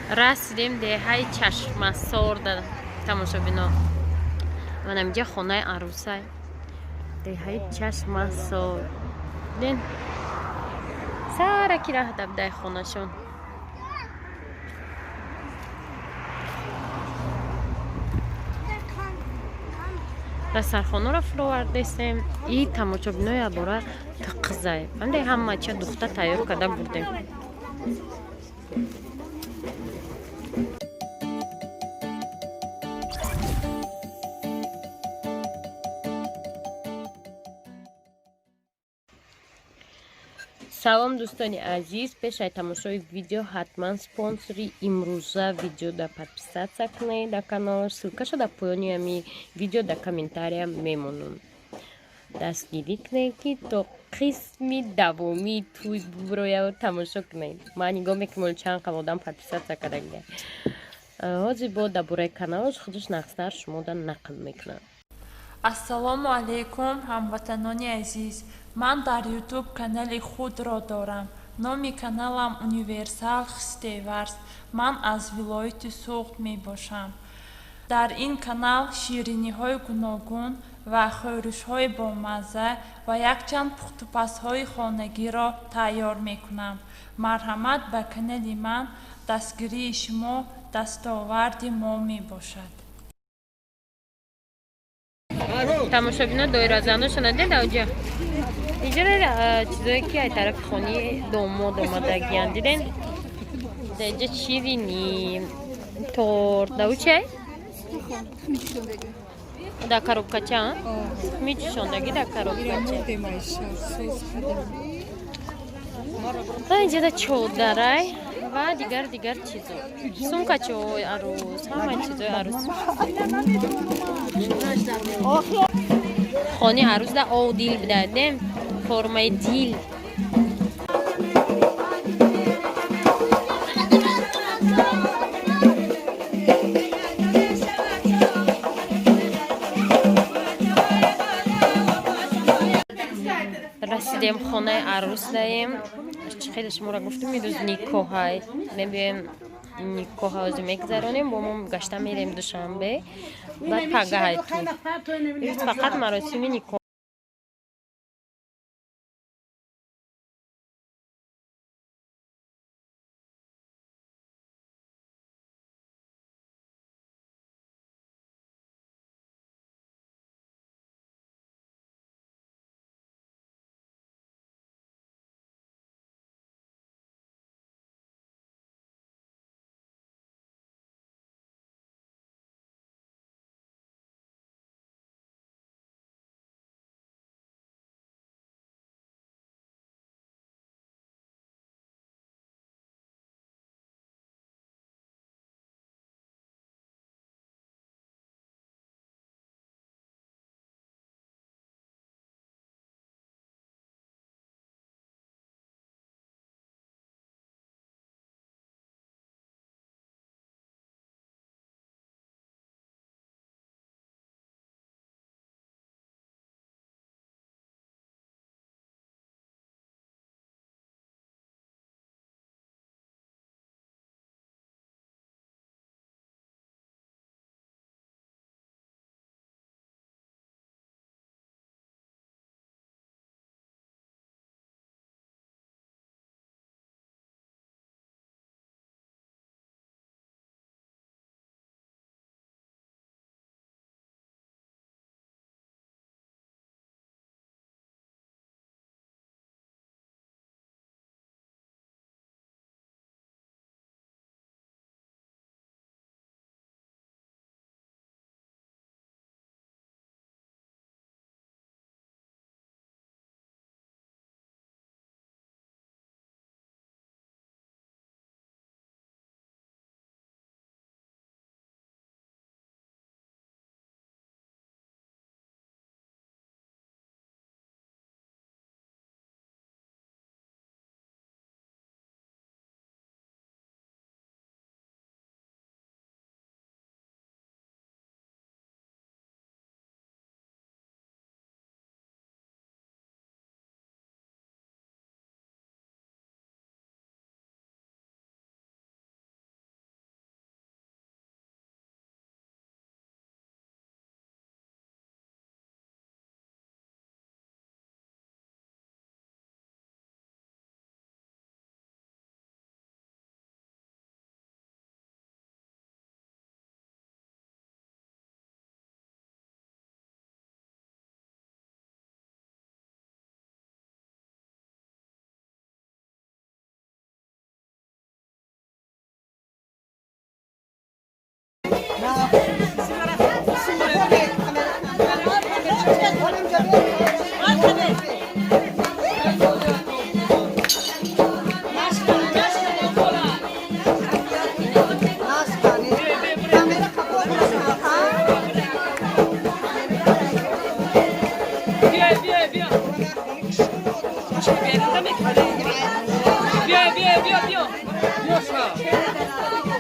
расидем деҳаи чашмасор да тамошобино. Mana اینجا خانه عروسه деҳаи чашмасор. дин сараки раҳ дабдаи хонашон. расархонаро фуровардесем. И тамошобинои абора тақзай. Анде ҳама ча духта тайёр карда бурдем. салом дӯстони азиз, пеш аз тамошои видео ҳатман спонсори имрӯза видеода подписатсия кунед дар канал. Ссилкаша дар поёни ҳамин видео дар комментария мемонам. дастгирӣ кунед ки то қисми давомӣ тӯй буброяд тамошо кунед. ман нигоҳ мекунам чанд қадр одам подписатсия кардаги. ҳозир бо дар бораи каналаш худаш нақстар шумода нақл мекунам. ассалому алайкум ҳамватанони азиз. ман дар ютуб канали худро дорам. номи каналам универсал хистеварс. ман аз вилояти суғд мебошам. дар ин канал шириниҳои гуногун ва хӯришҳои бомазза ва якчанд пухтупазҳои хонагиро тайёр мекунам. марҳамат ба канали ман. дастгирии шумо дастоварди мо мебошад. тамошобино доиразаношона деда оҷа иҷора чизое ки ай тарафи хони домод омадагиян диден. деҷа чирини торт даву чай дар коробкача мечӯшондагӣ дар коробкача. инҷада чодарай ва дигар чизо. сумкачаҳои арӯс, ҳама чизои арӯс. хони арӯс да одил бидадем формаи дил. расидем хонаи арӯс даем. хеле шуморо гуфтум имрӯз никоҳай. мебием никоҳ ҳозир мегзаронем. бо мо гашта мерем душанбе. баъд пагаҳай тӯй. фақат маросими никоҳ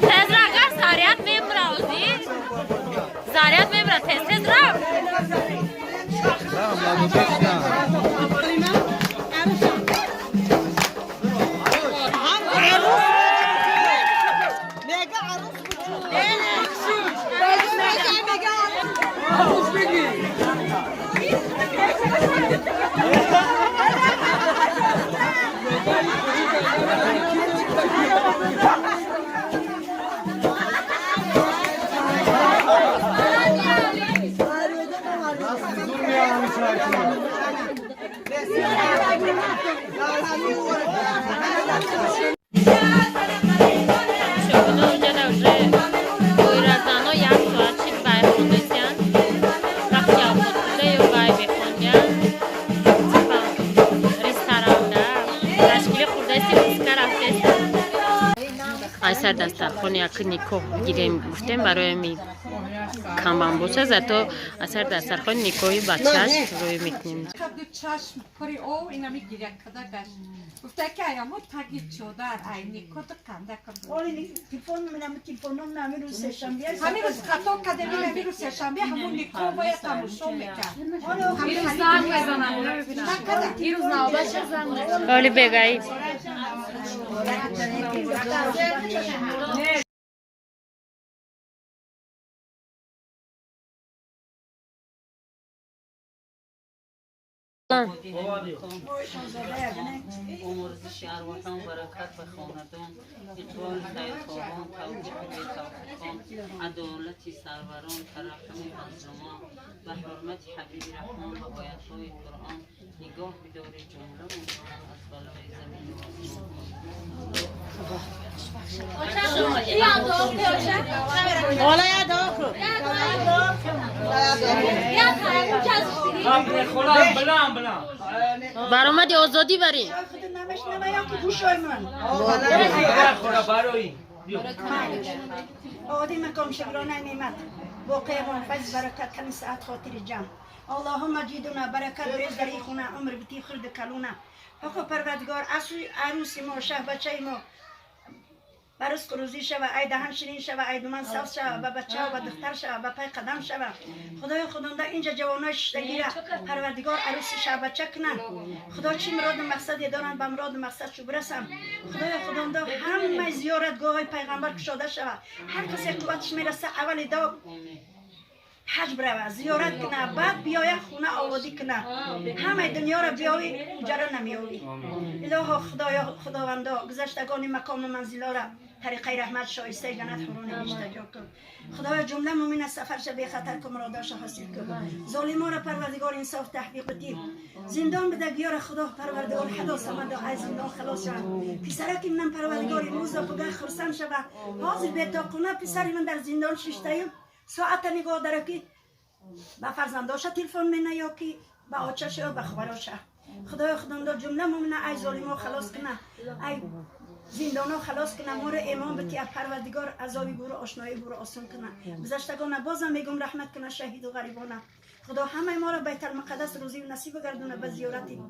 تز را اگر زاریت میبره اوزی زاریت میبره تز را سر دسترخوان یک نیکو گیریم گفتیم برای می کمان باشه زیتو اثر دسترخوان نیکوی بچهش روی میکنیم چشم کاری او اینا میگیره کدا گشت گفته که ایامو تگید شده ای نیکو تو کنده کن اولی تلفن می‌نام تلفنم نمی رو سه‌شنبه همین روز خطا کده نمی رو سه‌شنبه همون نیکو باید تماشا میکرد همین زنگ بزنم این روز نوبتش زنگ اولی بگایی آمرزش ارواحان برکت به خاندان اقبال خیرخواهان توجیه بی‌توفیقان عدالت سروران ترحم مظلومان به حرمت حبیب رحمان و آیت‌های قرآن نگاه بداری جمله مردان از بلای زمین برآمد آزادی بریم خود نمش نمایا که گوشای من آدی مکام شکرانه نعمت با قیام فضل برکت کمی ساعت خاطر جمع اللهم جیدونا برکت بریز در ای خونه عمر بتی خرد کلونه حقا پروردگار عروسی ما شه بچه ما برس کروزی شوه ای دهن شیرین شوه ای دومن سبز شوه به بچه و به دختر شوه به پای قدم شوه خدای خداونده اینجا جوانای شدگیره پروردگار عروسی شه بچه کنن خدا چی مراد مقصدی دارن به مراد مقصد شو برسم خدای خداونده همه زیارتگاه های پیغمبر کشاده شوه هر کسی قوتش میرسه اول دا حج بروه زیارت کنه بعد بیایه خونه آبادی کنه همه دنیا را بیایی جرا نمیایی الها خدایا خداوندا گذشتگان مقام و منزلا را طریقه رحمت شایسته جنت حرون اشتجا کن خدایا جمله مومن سفرش بی خطر کن مراداش حاصل کن ظالما را پروردگار انصاف تحقیق بده زندان بده گیار خدا پروردگار حدا سمد از زندان خلاص شد پسرک من پروردگار امروز پگاه خرسن شود حاضر به تاقونه پسر من در زندان ششته ساعت نگاه داره که با فرزنداش تلفن منه یا که با آچش یا با خبراش خدای خداوندا جمله مومنه ای ظالما خلاص کنه ای زندانا خلاص کنه ما را امام بتی پروردگار عذابی برو آشنایی برو آسان کنه گذشتگان بازم میگم رحمت کنه شهید و غریبانه خدا همه ما را بیت المقدس روزی و نصیب گردونه به زیارتی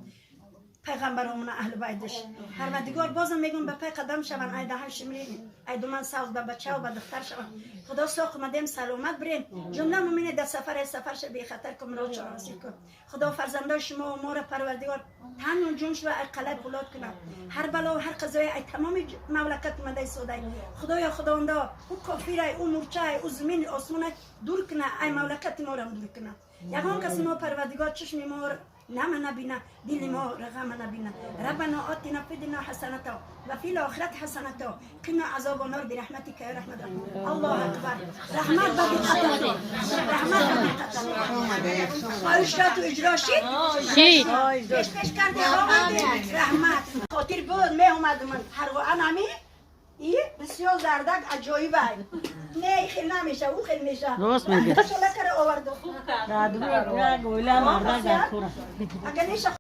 پیغمبرامون اهل بیتش پروردگار بازم میگم به پای قدم شون ای دهن شمرین ای دومن ساز به بچه و به دختر شون خدا ساق مدیم سلامت برین جمله مومن در سفرش بی خطر کن را چارسی کن خدا فرزندای شما و ما را پروردگار تن و جون شو ای قلب بلاد کنه هر بلا و هر قضای ای تمام مملکت مده سوده خدایا خداوندا او کافر ای او مرچه ای او زمین آسمان دور کنه ای مملکت ما را دور کنه یگان کسی ما پروردگار چشم ما نام نبینا دل ما رغم نبینا ربنا آتنا فی الدنیا حسنة و فی الآخرة حسنة قنا عذاب النار برحمتک یا رحمت الله اکبر رحمت بدی قطع رحمت بدی قطع آیشات و اجرا شید پیش کرده رحمت خاطر بود می اومد من هر وقت نمی این بسیار زردک عجایب است نه خیلی نمیشه او خیلی میشه درست میگه شلکر آورد گویلا مردا گرکورا اگر نیشه